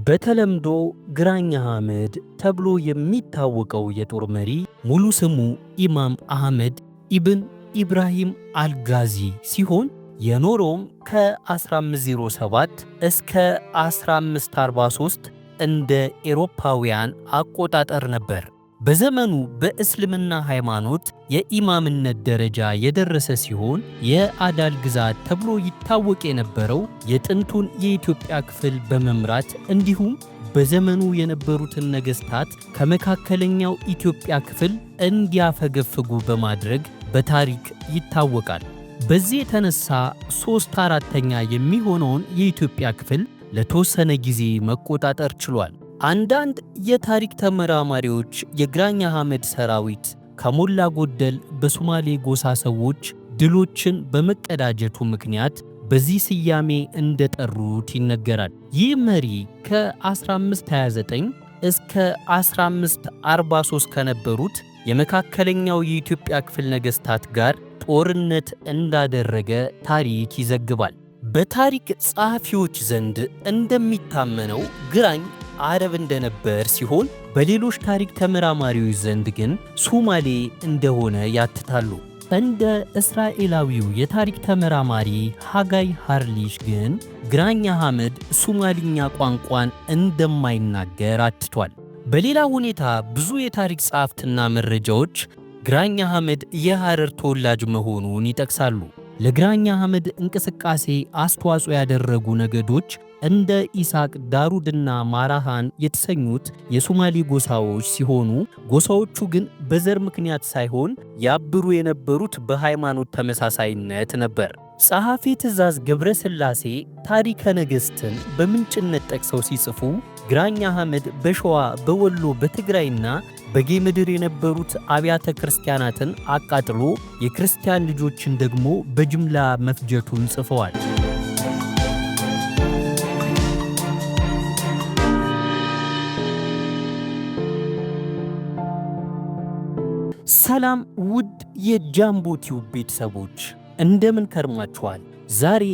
በተለምዶ ግራኝ አህመድ ተብሎ የሚታወቀው የጦር መሪ ሙሉ ስሙ ኢማም አህመድ ኢብን ኢብራሂም አልጋዚ ሲሆን የኖረውም ከ1507 እስከ 1543 እንደ ኤሮፓውያን አቆጣጠር ነበር። በዘመኑ በእስልምና ሃይማኖት የኢማምነት ደረጃ የደረሰ ሲሆን የአዳል ግዛት ተብሎ ይታወቅ የነበረው የጥንቱን የኢትዮጵያ ክፍል በመምራት እንዲሁም በዘመኑ የነበሩትን ነገሥታት ከመካከለኛው ኢትዮጵያ ክፍል እንዲያፈገፍጉ በማድረግ በታሪክ ይታወቃል። በዚህ የተነሳ 3/4 የሚሆነውን የኢትዮጵያ ክፍል ለተወሰነ ጊዜ መቆጣጠር ችሏል። አንዳንድ የታሪክ ተመራማሪዎች የግራኝ አህመድ ሰራዊት ከሞላ ጎደል በሶማሌ ጎሳ ሰዎች ድሎችን በመቀዳጀቱ ምክንያት በዚህ ስያሜ እንደጠሩት ይነገራል። ይህ መሪ ከ1529 እስከ 1543 ከነበሩት የመካከለኛው የኢትዮጵያ ክፍል ነገሥታት ጋር ጦርነት እንዳደረገ ታሪክ ይዘግባል። በታሪክ ጸሐፊዎች ዘንድ እንደሚታመነው ግራኝ አረብ እንደነበር ሲሆን በሌሎች ታሪክ ተመራማሪዎች ዘንድ ግን ሶማሌ እንደሆነ ያትታሉ። እንደ እስራኤላዊው የታሪክ ተመራማሪ ሃጋይ ሃርሊሽ ግን ግራኝ አህመድ ሶማሊኛ ቋንቋን እንደማይናገር አትቷል። በሌላ ሁኔታ ብዙ የታሪክ ጸሐፍትና መረጃዎች ግራኝ አህመድ የሐረር ተወላጅ መሆኑን ይጠቅሳሉ። ለግራኝ አህመድ እንቅስቃሴ አስተዋጽኦ ያደረጉ ነገዶች እንደ ኢሳቅ፣ ዳሩድና ማራሃን የተሰኙት የሶማሌ ጎሳዎች ሲሆኑ ጎሳዎቹ ግን በዘር ምክንያት ሳይሆን ያብሩ የነበሩት በሃይማኖት ተመሳሳይነት ነበር። ጸሐፌ ትእዛዝ ገብረ ሥላሴ ታሪከ ነገሥትን በምንጭነት ጠቅሰው ሲጽፉ ግራኝ አህመድ በሸዋ፣ በወሎ፣ በትግራይና በጌምድር የነበሩት አብያተ ክርስቲያናትን አቃጥሎ የክርስቲያን ልጆችን ደግሞ በጅምላ መፍጀቱን ጽፈዋል። ሰላም ውድ የጃምቦ ቲዩብ ቤተሰቦች እንደምን ከርማችኋል? ዛሬ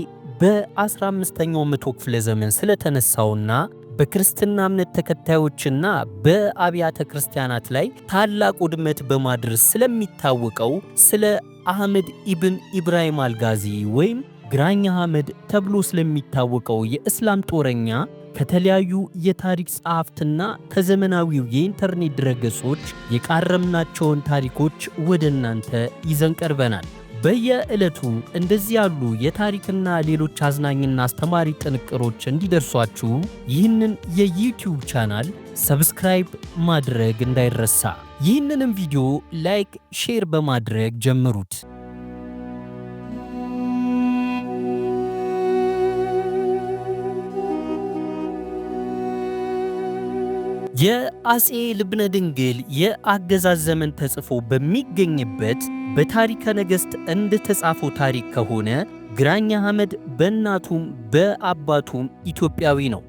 በ15ኛው መቶ ክፍለ ዘመን ስለተነሳውና በክርስትና እምነት ተከታዮችና በአብያተ ክርስቲያናት ላይ ታላቅ ውድመት በማድረስ ስለሚታወቀው ስለ አህመድ ኢብን ኢብራሂም አልጋዚ ወይም ግራኝ አህመድ ተብሎ ስለሚታወቀው የእስላም ጦረኛ ከተለያዩ የታሪክ ጸሐፍትና ከዘመናዊው የኢንተርኔት ድረገጾች የቃረምናቸውን ታሪኮች ወደ እናንተ ይዘን ቀርበናል። በየዕለቱ እንደዚህ ያሉ የታሪክና ሌሎች አዝናኝና አስተማሪ ጥንቅሮች እንዲደርሷችሁ ይህንን የዩቲዩብ ቻናል ሰብስክራይብ ማድረግ እንዳይረሳ። ይህንንም ቪዲዮ ላይክ፣ ሼር በማድረግ ጀምሩት። የአፄ ልብነ ድንግል የአገዛዝ ዘመን ተጽፎ በሚገኝበት በታሪከ ነገሥት እንደተጻፈው ታሪክ ከሆነ ግራኝ አህመድ በእናቱም በአባቱም ኢትዮጵያዊ ነው።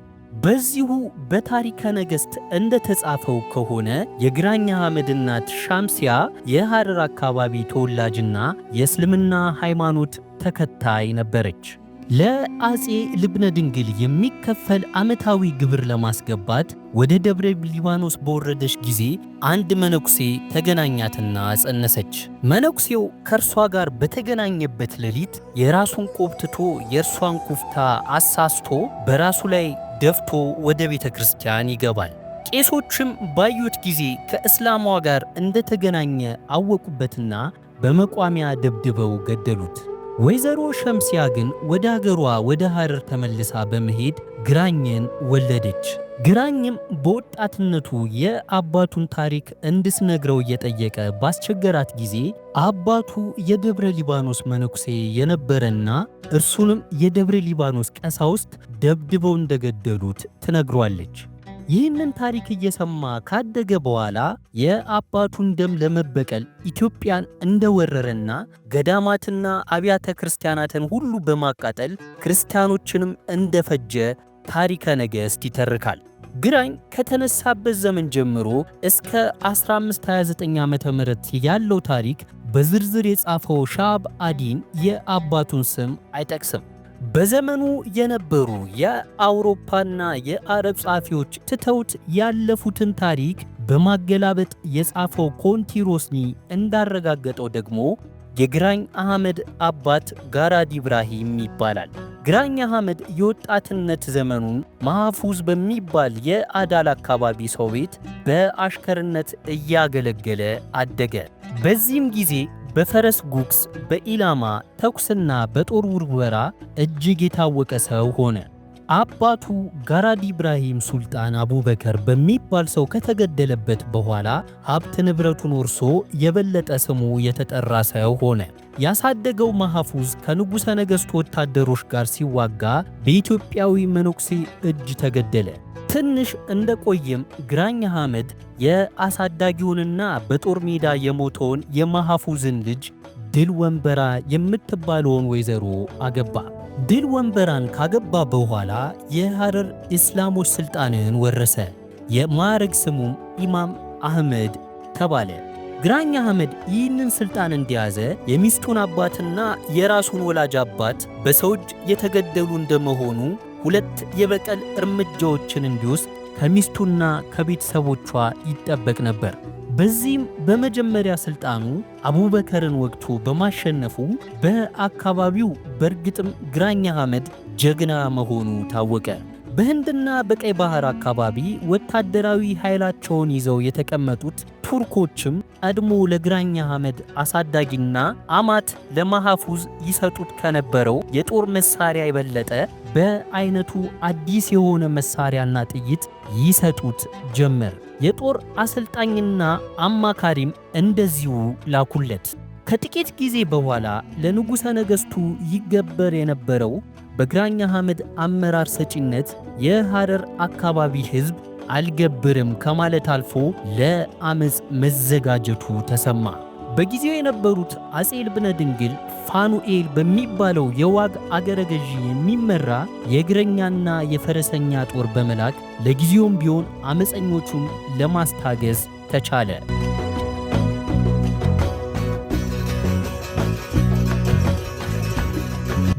በዚሁ በታሪከ ነገሥት እንደተጻፈው ከሆነ የግራኝ አህመድ እናት ሻምሲያ የሐረር አካባቢ ተወላጅና የእስልምና ሃይማኖት ተከታይ ነበረች። ለአፄ ልብነ ድንግል የሚከፈል ዓመታዊ ግብር ለማስገባት ወደ ደብረ ሊባኖስ በወረደች ጊዜ አንድ መነኩሴ ተገናኛትና ጸነሰች። መነኩሴው ከእርሷ ጋር በተገናኘበት ሌሊት የራሱን ቆብ ትቶ የእርሷን ኩፍታ አሳስቶ በራሱ ላይ ደፍቶ ወደ ቤተ ክርስቲያን ይገባል። ቄሶችም ባዩት ጊዜ ከእስላሟ ጋር እንደተገናኘ አወቁበትና በመቋሚያ ደብድበው ገደሉት። ወይዘሮ ሸምሲያ ግን ወደ አገሯ ወደ ሐረር ተመልሳ በመሄድ ግራኝን ወለደች። ግራኝም በወጣትነቱ የአባቱን ታሪክ እንድትነግረው እየጠየቀ ባስቸገራት ጊዜ አባቱ የደብረ ሊባኖስ መነኩሴ የነበረና እርሱንም የደብረ ሊባኖስ ቀሳውስት ደብድበው እንደገደሉት ትነግሯለች። ይህንን ታሪክ እየሰማ ካደገ በኋላ የአባቱን ደም ለመበቀል ኢትዮጵያን እንደወረረና ገዳማትና አብያተ ክርስቲያናትን ሁሉ በማቃጠል ክርስቲያኖችንም እንደፈጀ ታሪከ ነገሥት ይተርካል። ግራኝ ከተነሳበት ዘመን ጀምሮ እስከ 1529 ዓ.ም ያለው ታሪክ በዝርዝር የጻፈው ሻብ አዲን የአባቱን ስም አይጠቅስም። በዘመኑ የነበሩ የአውሮፓና የአረብ ጸሐፊዎች ትተውት ያለፉትን ታሪክ በማገላበጥ የጻፈው ኮንቲሮስኒ እንዳረጋገጠው ደግሞ የግራኝ አህመድ አባት ጋራድ ኢብራሂም ይባላል። ግራኝ አህመድ የወጣትነት ዘመኑን ማህፉዝ በሚባል የአዳል አካባቢ ሰው ቤት በአሽከርነት እያገለገለ አደገ። በዚህም ጊዜ በፈረስ ጉግስ፣ በኢላማ ተኩስና በጦር ውርወራ እጅግ የታወቀ ሰው ሆነ። አባቱ ጋራድ ኢብራሂም ሱልጣን አቡበከር በሚባል ሰው ከተገደለበት በኋላ ሀብት ንብረቱን ወርሶ የበለጠ ስሙ የተጠራ ሰው ሆነ። ያሳደገው ማህፉዝ ከንጉሠ ነገሥቱ ወታደሮች ጋር ሲዋጋ በኢትዮጵያዊ መነኩሴ እጅ ተገደለ። ትንሽ እንደቆየም ግራኝ አህመድ የአሳዳጊውንና በጦር ሜዳ የሞተውን የማህፉዝን ልጅ ድል ወንበራ የምትባለውን ወይዘሮ አገባ። ድል ወንበራን ካገባ በኋላ የሐረር እስላሞች ሥልጣንን ወረሰ። የማዕረግ ስሙም ኢማም አህመድ ተባለ። ግራኝ አህመድ ይህንን ሥልጣን እንደያዘ የሚስቱን አባትና የራሱን ወላጅ አባት በሰው እጅ የተገደሉ እንደመሆኑ ሁለት የበቀል እርምጃዎችን እንዲወስድ ከሚስቱና ከቤተሰቦቿ ይጠበቅ ነበር። በዚህም በመጀመሪያ ሥልጣኑ አቡበከርን ወግቶ በማሸነፉ በአካባቢው በእርግጥም ግራኝ አህመድ ጀግና መሆኑ ታወቀ። በህንድና በቀይ ባህር አካባቢ ወታደራዊ ኃይላቸውን ይዘው የተቀመጡት ቱርኮችም ቀድሞ ለግራኝ አህመድ አሳዳጊና አማት ለማህፉዝ ይሰጡት ከነበረው የጦር መሳሪያ የበለጠ በአይነቱ አዲስ የሆነ መሳሪያና ጥይት ይሰጡት ጀመር። የጦር አሰልጣኝና አማካሪም እንደዚሁ ላኩለት። ከጥቂት ጊዜ በኋላ ለንጉሠ ነገሥቱ ይገበር የነበረው በግራኝ አህመድ አመራር ሰጪነት የሐረር አካባቢ ሕዝብ አልገብርም ከማለት አልፎ ለአመፅ መዘጋጀቱ ተሰማ። በጊዜው የነበሩት አጼ ልብነ ድንግል ፋኑኤል በሚባለው የዋግ አገረ ገዢ የሚመራ የእግረኛና የፈረሰኛ ጦር በመላክ ለጊዜውም ቢሆን አመፀኞቹን ለማስታገዝ ተቻለ።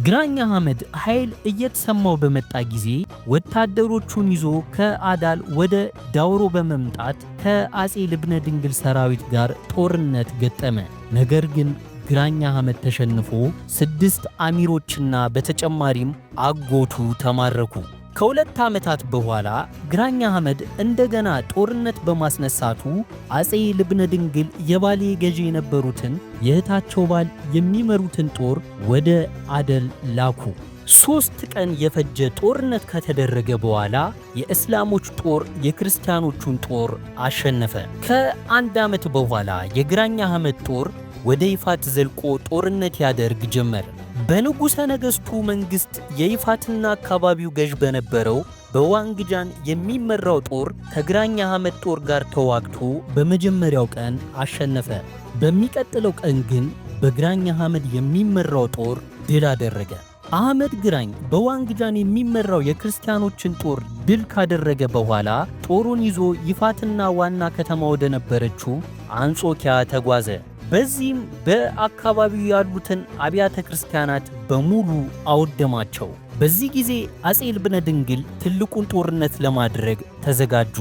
ግራኝ አህመድ ኃይል እየተሰማው በመጣ ጊዜ ወታደሮቹን ይዞ ከአዳል ወደ ዳውሮ በመምጣት ከአጼ ልብነ ድንግል ሰራዊት ጋር ጦርነት ገጠመ። ነገር ግን ግራኝ አህመድ ተሸንፎ 6 አሚሮችና በተጨማሪም አጎቱ ተማረኩ። ከሁለት ዓመታት በኋላ ግራኝ አህመድ እንደገና ጦርነት በማስነሳቱ አጼ ልብነ ድንግል የባሌ ገዢ የነበሩትን የእህታቸው ባል የሚመሩትን ጦር ወደ አደል ላኩ። 3 ቀን የፈጀ ጦርነት ከተደረገ በኋላ የእስላሞች ጦር የክርስቲያኖቹን ጦር አሸነፈ። ከአንድ ዓመት በኋላ የግራኝ አህመድ ጦር ወደ ይፋት ዘልቆ ጦርነት ያደርግ ጀመር። በንጉሠ ነገሥቱ መንግሥት የይፋትና አካባቢው ገዥ በነበረው በዋንግጃን የሚመራው ጦር ከግራኝ አህመድ ጦር ጋር ተዋግቶ በመጀመሪያው ቀን አሸነፈ። በሚቀጥለው ቀን ግን በግራኝ አህመድ የሚመራው ጦር ድል አደረገ። አህመድ ግራኝ በዋንግጃን የሚመራው የክርስቲያኖችን ጦር ድል ካደረገ በኋላ ጦሩን ይዞ ይፋትና ዋና ከተማ ወደ ነበረችው አንጾኪያ ተጓዘ። በዚህም በአካባቢው ያሉትን አብያተ ክርስቲያናት በሙሉ አወደማቸው። በዚህ ጊዜ አጼ ልብነ ድንግል ትልቁን ጦርነት ለማድረግ ተዘጋጁ።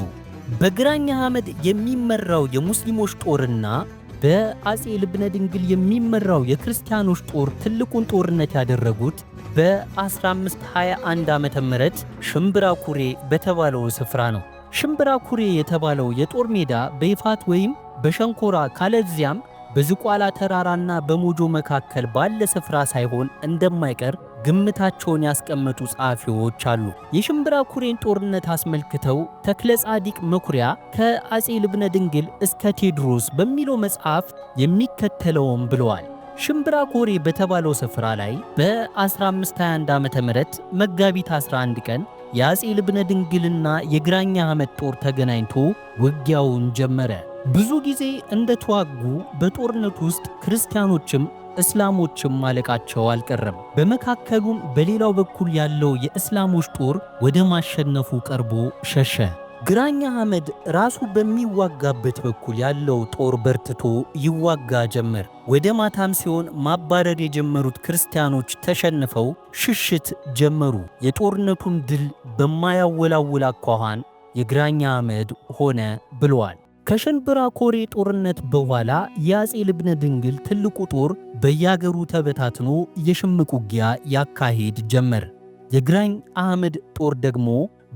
በግራኝ አህመድ የሚመራው የሙስሊሞች ጦርና በአጼ ልብነ ድንግል የሚመራው የክርስቲያኖች ጦር ትልቁን ጦርነት ያደረጉት በ1521 ዓመተ ምህረት ሽምብራ ኩሬ በተባለው ስፍራ ነው። ሽምብራ ኩሬ የተባለው የጦር ሜዳ በይፋት ወይም በሸንኮራ ካለዚያም በዝቋላ ተራራና በሞጆ መካከል ባለ ስፍራ ሳይሆን እንደማይቀር ግምታቸውን ያስቀመጡ ጸሐፊዎች አሉ። የሽምብራ ኩሬን ጦርነት አስመልክተው ተክለ ጻዲቅ መኩሪያ ከአጼ ልብነ ድንግል እስከ ቴዎድሮስ በሚለው መጽሐፍ የሚከተለውም ብለዋል። ሽምብራ ኩሬ በተባለው ስፍራ ላይ በ1521 ዓመተ ምህረት መጋቢት 11 ቀን የአጼ ልብነ ድንግልና የግራኝ አህመድ ጦር ተገናኝቶ ውጊያውን ጀመረ። ብዙ ጊዜ እንደተዋጉ በጦርነቱ ውስጥ ክርስቲያኖችም እስላሞችም ማለቃቸው አልቀረም። በመካከሉም በሌላው በኩል ያለው የእስላሞች ጦር ወደ ማሸነፉ ቀርቦ ሸሸ። ግራኝ አህመድ ራሱ በሚዋጋበት በኩል ያለው ጦር በርትቶ ይዋጋ ጀመር። ወደ ማታም ሲሆን ማባረር የጀመሩት ክርስቲያኖች ተሸንፈው ሽሽት ጀመሩ። የጦርነቱን ድል በማያወላውል አኳኋን የግራኝ አህመድ ሆነ ብለዋል። ከሸንበራ ኮሬ ጦርነት በኋላ የአጼ ልብነ ድንግል ትልቁ ጦር በያገሩ ተበታትኖ የሽምቅ ውጊያ ያካሄድ ጀመር። የግራኝ አህመድ ጦር ደግሞ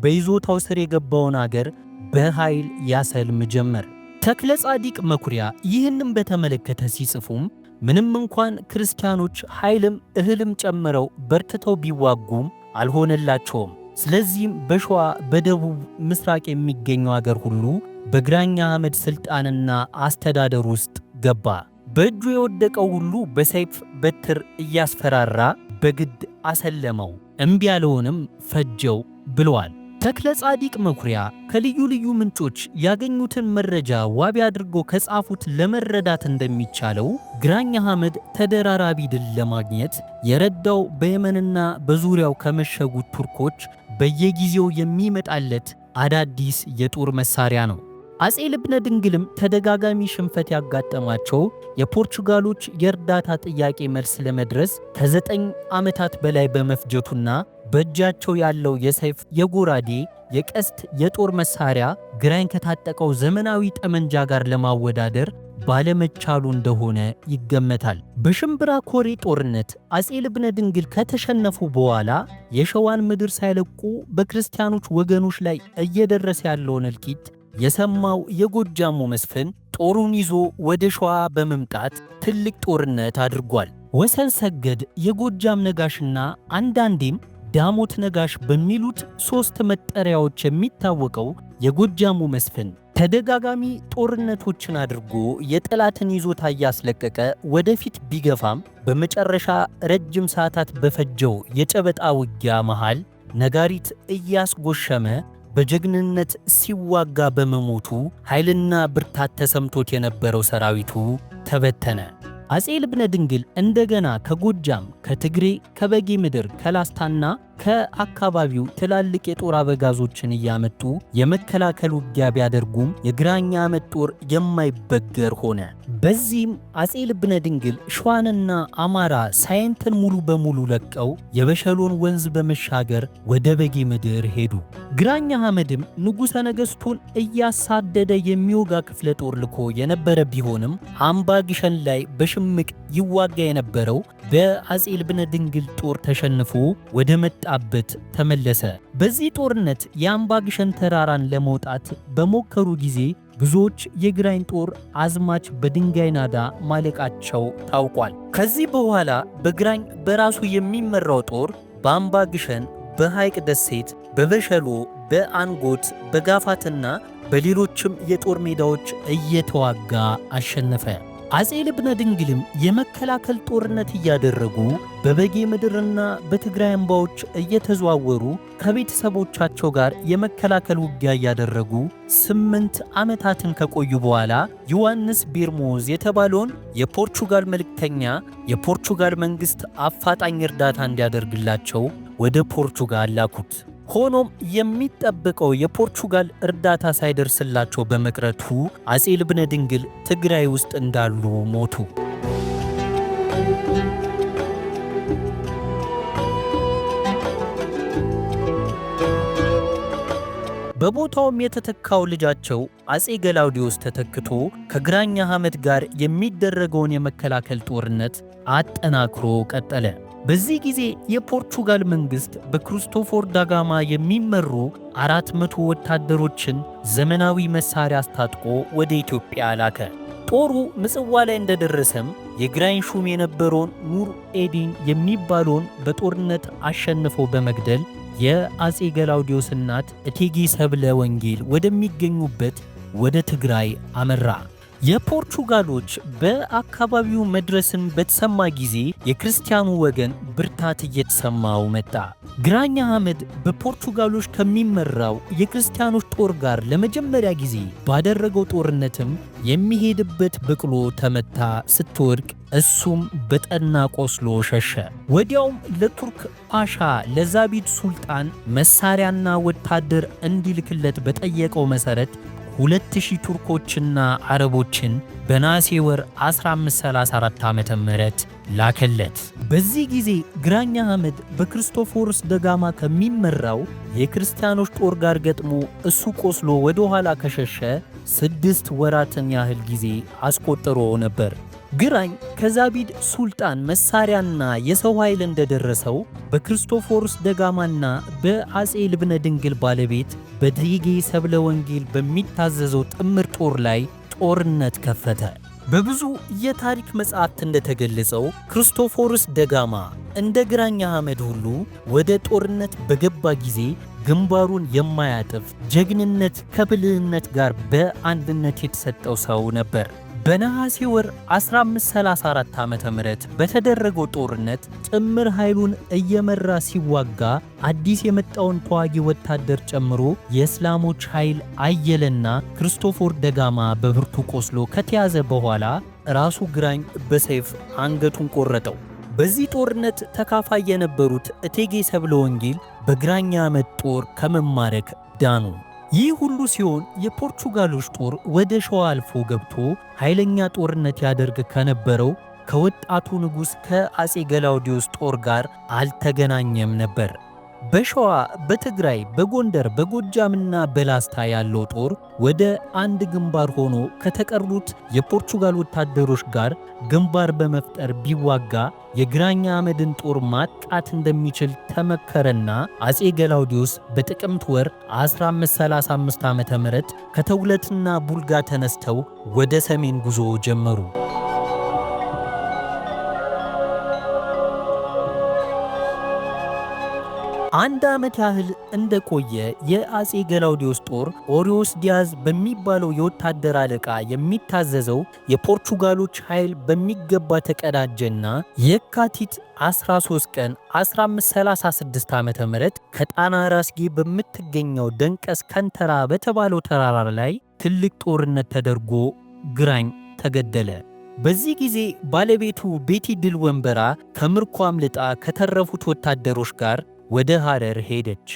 በይዞታው ስር የገባውን አገር በኃይል ያሰልም ጀመር። ተክለ ጻዲቅ መኩሪያ ይህንም በተመለከተ ሲጽፉም ምንም እንኳን ክርስቲያኖች ኃይልም እህልም ጨምረው በርትተው ቢዋጉም አልሆነላቸውም። ስለዚህም በሸዋ በደቡብ ምስራቅ የሚገኘው አገር ሁሉ በግራኝ አህመድ ሥልጣንና አስተዳደር ውስጥ ገባ። በእጁ የወደቀው ሁሉ በሰይፍ በትር እያስፈራራ በግድ አሰለመው፣ እምቢ ያለውንም ፈጀው ብለዋል። ተክለ ጻዲቅ መኩሪያ ከልዩ ልዩ ምንጮች ያገኙትን መረጃ ዋቢ አድርጎ ከጻፉት ለመረዳት እንደሚቻለው ግራኝ አህመድ ተደራራቢ ድል ለማግኘት የረዳው በየመንና በዙሪያው ከመሸጉት ቱርኮች በየጊዜው የሚመጣለት አዳዲስ የጦር መሳሪያ ነው። አጼ ልብነ ድንግልም ተደጋጋሚ ሽንፈት ያጋጠማቸው የፖርቹጋሎች የእርዳታ ጥያቄ መልስ ለመድረስ ከ9 ዓመታት በላይ በመፍጀቱና በእጃቸው ያለው የሰይፍ፣ የጎራዴ፣ የቀስት የጦር መሳሪያ ግራኝ ከታጠቀው ዘመናዊ ጠመንጃ ጋር ለማወዳደር ባለመቻሉ እንደሆነ ይገመታል። በሽምብራ ኮሬ ጦርነት አጼ ልብነ ድንግል ከተሸነፉ በኋላ የሸዋን ምድር ሳይለቁ በክርስቲያኖች ወገኖች ላይ እየደረሰ ያለውን እልቂት የሰማው የጎጃሙ መስፍን ጦሩን ይዞ ወደ ሸዋ በመምጣት ትልቅ ጦርነት አድርጓል። ወሰን ሰገድ፣ የጎጃም ነጋሽና አንዳንዴም ዳሞት ነጋሽ በሚሉት 3 መጠሪያዎች የሚታወቀው የጎጃሙ መስፍን ተደጋጋሚ ጦርነቶችን አድርጎ የጠላትን ይዞታ እያስለቀቀ ወደፊት ቢገፋም በመጨረሻ ረጅም ሰዓታት በፈጀው የጨበጣ ውጊያ መሃል ነጋሪት እያስጎሸመ በጀግንነት ሲዋጋ በመሞቱ ኃይልና ብርታት ተሰምቶት የነበረው ሰራዊቱ ተበተነ። አጼ ልብነ ድንግል እንደገና ከጎጃም፣ ከትግሬ፣ ከበጌ ምድር፣ ከላስታና ከአካባቢው ትላልቅ የጦር አበጋዞችን እያመጡ የመከላከል ውጊያ ቢያደርጉም የግራኝ አህመድ ጦር የማይበገር ሆነ። በዚህም አጼ ልብነ ድንግል ሸዋንና አማራ ሳይንትን ሙሉ በሙሉ ለቀው የበሸሎን ወንዝ በመሻገር ወደ በጌ ምድር ሄዱ። ግራኝ አህመድም ንጉሠ ነገሥቱን እያሳደደ የሚወጋ ክፍለ ጦር ልኮ የነበረ ቢሆንም አምባ ግሸን ላይ በሽምቅ ይዋጋ የነበረው በአጼ ልብነ ድንግል ጦር ተሸንፎ ወደ መጣበት ተመለሰ። በዚህ ጦርነት የአምባ ግሸን ተራራን ለመውጣት በሞከሩ ጊዜ ብዙዎች የግራኝ ጦር አዝማች በድንጋይ ናዳ ማለቃቸው ታውቋል። ከዚህ በኋላ በግራኝ በራሱ የሚመራው ጦር በአምባ ግሸን፣ በሐይቅ ደሴት፣ በበሸሎ፣ በአንጎት፣ በጋፋትና በሌሎችም የጦር ሜዳዎች እየተዋጋ አሸነፈ። አጼ ልብነ ድንግልም የመከላከል ጦርነት እያደረጉ በበጌ ምድርና በትግራይ አምባዎች እየተዘዋወሩ ከቤተሰቦቻቸው ጋር የመከላከል ውጊያ እያደረጉ 8 ዓመታትን ከቆዩ በኋላ ዮሐንስ ቤርሞዝ የተባለውን የፖርቹጋል መልእክተኛ የፖርቹጋል መንግሥት አፋጣኝ እርዳታ እንዲያደርግላቸው ወደ ፖርቹጋል ላኩት። ሆኖም የሚጠበቀው የፖርቹጋል እርዳታ ሳይደርስላቸው በመቅረቱ አጼ ልብነ ድንግል ትግራይ ውስጥ እንዳሉ ሞቱ። በቦታውም የተተካው ልጃቸው አጼ ገላውዲዮስ ተተክቶ ከግራኝ አህመድ ጋር የሚደረገውን የመከላከል ጦርነት አጠናክሮ ቀጠለ። በዚህ ጊዜ የፖርቹጋል መንግሥት በክሪስቶፎር ዳጋማ የሚመሩ 400 ወታደሮችን ዘመናዊ መሳሪያ አስታጥቆ ወደ ኢትዮጵያ ላከ። ጦሩ ምጽዋ ላይ እንደደረሰም የግራኝ ሹም የነበረውን ኑር ኤዲን የሚባለውን በጦርነት አሸንፈው በመግደል የአጼ ገላውዲዮስ እናት እቴጌ ሰብለ ወንጌል ወደሚገኙበት ወደ ትግራይ አመራ። የፖርቹጋሎች በአካባቢው መድረስን በተሰማ ጊዜ የክርስቲያኑ ወገን ብርታት እየተሰማው መጣ። ግራኝ አህመድ በፖርቹጋሎች ከሚመራው የክርስቲያኖች ጦር ጋር ለመጀመሪያ ጊዜ ባደረገው ጦርነትም የሚሄድበት በቅሎ ተመታ፣ ስትወድቅ እሱም በጠና ቆስሎ ሸሸ። ወዲያውም ለቱርክ ፓሻ ለዛቢድ ሱልጣን መሳሪያና ወታደር እንዲልክለት በጠየቀው መሠረት 2000 ቱርኮችና አረቦችን በነሐሴ ወር 1534 ዓመተ ምህረት ላከለት። በዚህ ጊዜ ግራኝ አህመድ በክርስቶፎርስ ደጋማ ከሚመራው የክርስቲያኖች ጦር ጋር ገጥሞ እሱ ቆስሎ ወደ ኋላ ከሸሸ 6 ወራትን ያህል ጊዜ አስቆጥሮ ነበር። ግራኝ ከዛቢድ ሱልጣን መሳሪያና የሰው ኃይል እንደደረሰው በክርስቶፎርስ ደጋማና በአጼ ልብነ ድንግል ባለቤት በእቴጌ ሰብለ ወንጌል በሚታዘዘው ጥምር ጦር ላይ ጦርነት ከፈተ። በብዙ የታሪክ መጻሕፍት እንደተገለጸው ክርስቶፎርስ ደጋማ እንደ ግራኝ አህመድ ሁሉ ወደ ጦርነት በገባ ጊዜ ግንባሩን የማያጥፍ ጀግንነት ከብልህነት ጋር በአንድነት የተሰጠው ሰው ነበር። በነሐሴ ወር 1534 ዓመተ ምህረት በተደረገው ጦርነት ጥምር ኃይሉን እየመራ ሲዋጋ አዲስ የመጣውን ተዋጊ ወታደር ጨምሮ የእስላሞች ኃይል አየለና ክርስቶፎር ደጋማ በብርቱ ቆስሎ ከተያዘ በኋላ ራሱ ግራኝ በሰይፍ አንገቱን ቆረጠው። በዚህ ጦርነት ተካፋይ የነበሩት እቴጌ ሰብለ ወንጌል በግራኝ አህመድ ጦር ከመማረክ ዳኑ። ይህ ሁሉ ሲሆን የፖርቹጋሎች ጦር ወደ ሸዋ አልፎ ገብቶ ኃይለኛ ጦርነት ያደርግ ከነበረው ከወጣቱ ንጉሥ ከአጼ ገላውዲዮስ ጦር ጋር አልተገናኘም ነበር። በሸዋ፣ በትግራይ፣ በጎንደር፣ በጎጃምና በላስታ ያለው ጦር ወደ አንድ ግንባር ሆኖ ከተቀሩት የፖርቹጋል ወታደሮች ጋር ግንባር በመፍጠር ቢዋጋ የግራኝ አህመድን ጦር ማጥቃት እንደሚችል ተመከረና አጼ ገላውዲዮስ በጥቅምት ወር 1535 ዓ.ም ከተውለትና ቡልጋ ተነስተው ወደ ሰሜን ጉዞ ጀመሩ። አንድ ዓመት ያህል እንደቆየ የአጼ ገላውዲዮስ ጦር ኦሪዮስ ዲያዝ በሚባለው የወታደር አለቃ የሚታዘዘው የፖርቹጋሎች ኃይል በሚገባ ተቀዳጀና የካቲት 13 ቀን 1536 ዓ.ም ከጣና ራስጌ በምትገኘው ደንቀስ ከንተራ በተባለው ተራራ ላይ ትልቅ ጦርነት ተደርጎ ግራኝ ተገደለ። በዚህ ጊዜ ባለቤቱ ቤቲ ድል ወንበራ ከምርኮ አምልጣ ከተረፉት ወታደሮች ጋር ወደ ሐረር ሄደች።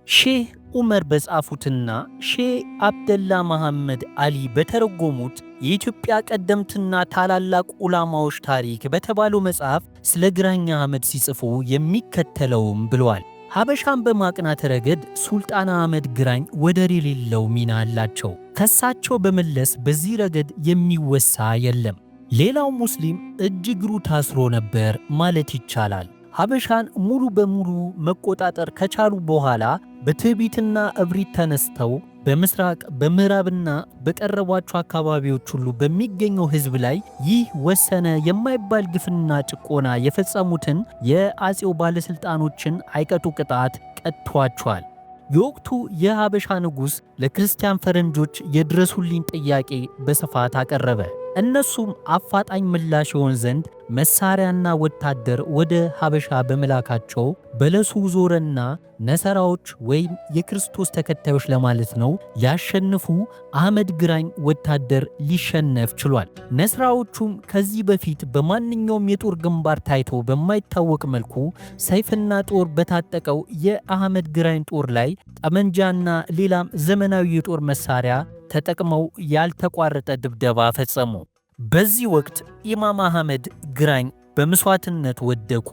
ሼህ ዑመር በጻፉትና ሼህ አብደላ መሐመድ አሊ በተረጎሙት የኢትዮጵያ ቀደምትና ታላላቅ ዑላማዎች ታሪክ በተባለው መጽሐፍ ስለ ግራኝ አህመድ ሲጽፉ የሚከተለውም ብለዋል። ሀበሻን በማቅናት ረገድ ሱልጣን አህመድ ግራኝ ወደር የሌለው ሚና አላቸው። ከሳቸው በመለስ በዚህ ረገድ የሚወሳ የለም። ሌላው ሙስሊም እጅ እግሩ ታስሮ ነበር ማለት ይቻላል። ሀበሻን ሙሉ በሙሉ መቆጣጠር ከቻሉ በኋላ በትዕቢትና እብሪት ተነስተው በምስራቅ በምዕራብና በቀረቧቸው አካባቢዎች ሁሉ በሚገኘው ሕዝብ ላይ ይህ ወሰነ የማይባል ግፍና ጭቆና የፈጸሙትን የአጼው ባለሥልጣኖችን አይቀጡ ቅጣት ቀጥቷቸዋል። የወቅቱ የሀበሻ ንጉሥ ለክርስቲያን ፈረንጆች የድረሱልኝ ጥያቄ በስፋት አቀረበ። እነሱም አፋጣኝ ምላሽ ይሆን ዘንድ መሳሪያና ወታደር ወደ ሀበሻ በመላካቸው በለሱ ዞረና ነሰራዎች ወይም የክርስቶስ ተከታዮች ለማለት ነው ሊያሸንፉ አህመድ ግራኝ ወታደር ሊሸነፍ ችሏል። ነስራዎቹም ከዚህ በፊት በማንኛውም የጦር ግንባር ታይቶ በማይታወቅ መልኩ ሰይፍና ጦር በታጠቀው የአህመድ ግራኝ ጦር ላይ ጠመንጃና ሌላም ዘመናዊ የጦር መሳሪያ ተጠቅመው ያልተቋረጠ ድብደባ ፈጸሙ። በዚህ ወቅት ኢማም አህመድ ግራኝ በመስዋዕትነት ወደቁ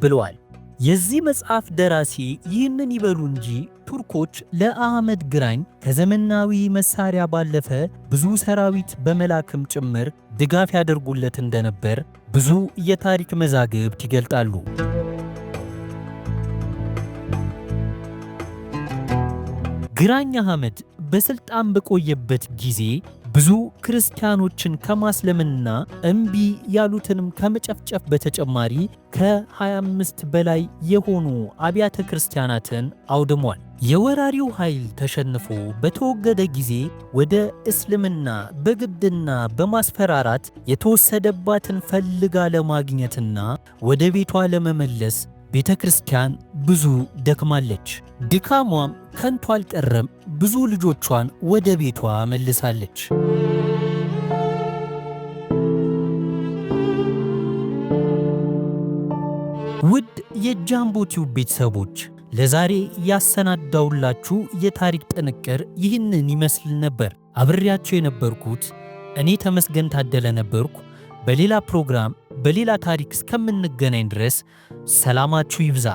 ብለዋል። የዚህ መጽሐፍ ደራሲ ይህንን ይበሉ እንጂ ቱርኮች ለአህመድ ግራኝ ከዘመናዊ መሳሪያ ባለፈ ብዙ ሰራዊት በመላክም ጭምር ድጋፍ ያደርጉለት እንደነበር ብዙ የታሪክ መዛግብት ይገልጣሉ። ግራኝ አህመድ በስልጣን በቆየበት ጊዜ ብዙ ክርስቲያኖችን ከማስለምና እምቢ ያሉትንም ከመጨፍጨፍ በተጨማሪ ከ25 በላይ የሆኑ አብያተ ክርስቲያናትን አውድሟል። የወራሪው ኃይል ተሸንፎ በተወገደ ጊዜ ወደ እስልምና በግድና በማስፈራራት የተወሰደባትን ፈልጋ ለማግኘትና ወደ ቤቷ ለመመለስ ቤተ ክርስቲያን ብዙ ደክማለች። ድካሟም ከንቱ አልቀረም። ብዙ ልጆቿን ወደ ቤቷ መልሳለች። ውድ የጃምቦ ቲዩብ ቤተሰቦች ለዛሬ ያሰናዳውላችሁ የታሪክ ጥንቅር ይህንን ይመስል ነበር። አብሬያችሁ የነበርኩት እኔ ተመስገን ታደለ ነበርኩ። በሌላ ፕሮግራም በሌላ ታሪክ እስከምንገናኝ ድረስ ሰላማችሁ ይብዛ።